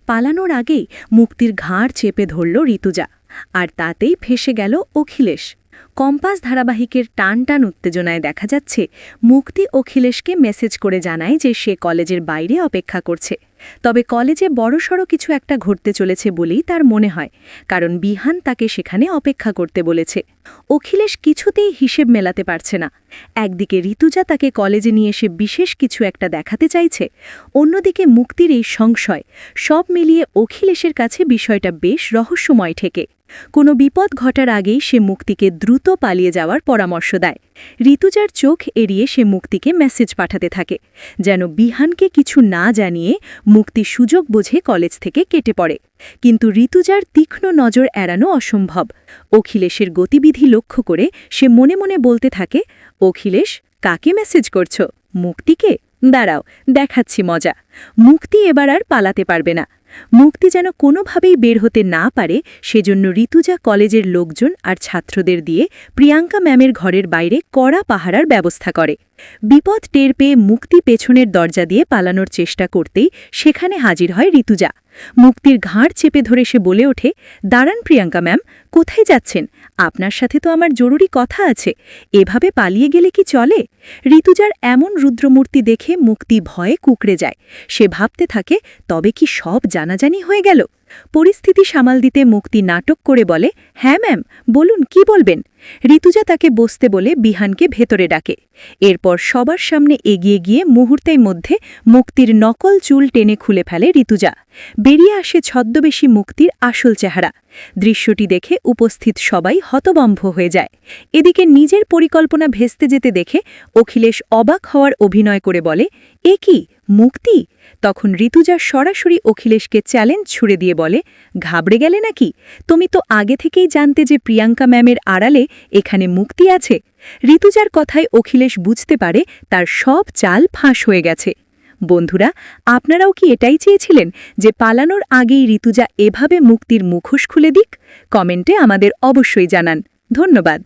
পালানোর আগেই মুক্তির ঘাড় চেপে ধরল ঋতুজা, আর তাতেই ফেঁসে গেল অখিলেশ। কম্পাস ধারাবাহিকের টান টান উত্তেজনায় দেখা যাচ্ছে মুক্তি অখিলেশকে মেসেজ করে জানায় যে সে কলেজের বাইরে অপেক্ষা করছে। তবে কলেজে বড়সড় কিছু একটা ঘটতে চলেছে বলেই তার মনে হয়, কারণ বিহান তাকে সেখানে অপেক্ষা করতে বলেছে। অখিলেশ কিছুতেই হিসেব মেলাতে পারছে না। একদিকে ঋতুজা তাকে কলেজে নিয়ে এসে বিশেষ কিছু একটা দেখাতে চাইছে, অন্যদিকে মুক্তির এই সংশয়, সব মিলিয়ে অখিলেশের কাছে বিষয়টা বেশ রহস্যময় ঠেকে। কোনো বিপদ ঘটার আগেই সে মুক্তিকে দ্রুত পালিয়ে যাওয়ার পরামর্শ দেয়। ঋতুজার চোখ এড়িয়ে সে মুক্তিকে মেসেজ পাঠাতে থাকে, যেন বিহানকে কিছু না জানিয়ে মুক্তি সুযোগ বুঝে কলেজ থেকে কেটে পড়ে। কিন্তু ঋতুজার তীক্ষ্ণ নজর এড়ানো অসম্ভব। অখিলেশের গতিবিধি লক্ষ্য করে সে মনে মনে বলতে থাকে, অখিলেশ, কাকে মেসেজ করছো? মুক্তিকে? দাঁড়াও, দেখাচ্ছি মজা। মুক্তি এবার আর পালাতে পারবে না। মুক্তি যেন কোনোভাবেই বের হতে না পারে, সেজন্য ঋতুজা কলেজের লোকজন আর ছাত্রদের দিয়ে প্রিয়াঙ্কা ম্যামের ঘরের বাইরে কড়া পাহারার ব্যবস্থা করে। বিপদ টের পেয়ে মুক্তি পেছনের দরজা দিয়ে পালানোর চেষ্টা করতেই সেখানে হাজির হয় ঋতুজা। মুক্তির ঘাড় চেপে ধরে সে বলে ওঠে, দাঁড়ান প্রিয়াঙ্কা ম্যাম, কোথায় যাচ্ছেন? আপনার সাথে তো আমার জরুরি কথা আছে। এভাবে পালিয়ে গেলে কি চলে? ঋতুজার এমন রুদ্রমূর্তি দেখে মুক্তি ভয়ে কুঁকড়ে যায়। সে ভাবতে থাকে, তবে কি সব জানাজানি হয়ে গেল? পরিস্থিতি সামাল দিতে মুক্তি নাটক করে বলে, হ্যাঁ ম্যাম, বলুন, কি বলবেন? ঋতুজা তাকে বসতে বলে বিহানকে ভেতরে ডাকে। এরপর সবার সামনে এগিয়ে গিয়ে মুহূর্তের মধ্যে মুক্তির নকল চুল টেনে খুলে ফেলে ঋতুজা। বেরিয়ে আসে ছদ্মবেশী মুক্তির আসল চেহারা। দৃশ্যটি দেখে উপস্থিত সবাই হতবম্ব হয়ে যায়। এদিকে নিজের পরিকল্পনা ভেস্তে যেতে দেখে অখিলেশ অবাক হওয়ার অভিনয় করে বলে, এ কি, মুক্তি? তখন ঋতুজা সরাসরি অখিলেশকে চ্যালেঞ্জ ছুড়ে দিয়ে বলে, ঘাবড়ে গেলে নাকি? তুমি তো আগে থেকেই জানতে যে প্রিয়াঙ্কা ম্যামের আড়ালে এখানে মুক্তি আছে। ঋতুজার কথায় অখিলেশ বুঝতে পারে তার সব চাল ফাঁস হয়ে গেছে। বন্ধুরা, আপনারাও কি এটাই চেয়েছিলেন যে পালানোর আগেই ঋতুজা এভাবে মুক্তির মুখোশ খুলে দিক? কমেন্টে আমাদের অবশ্যই জানান। ধন্যবাদ।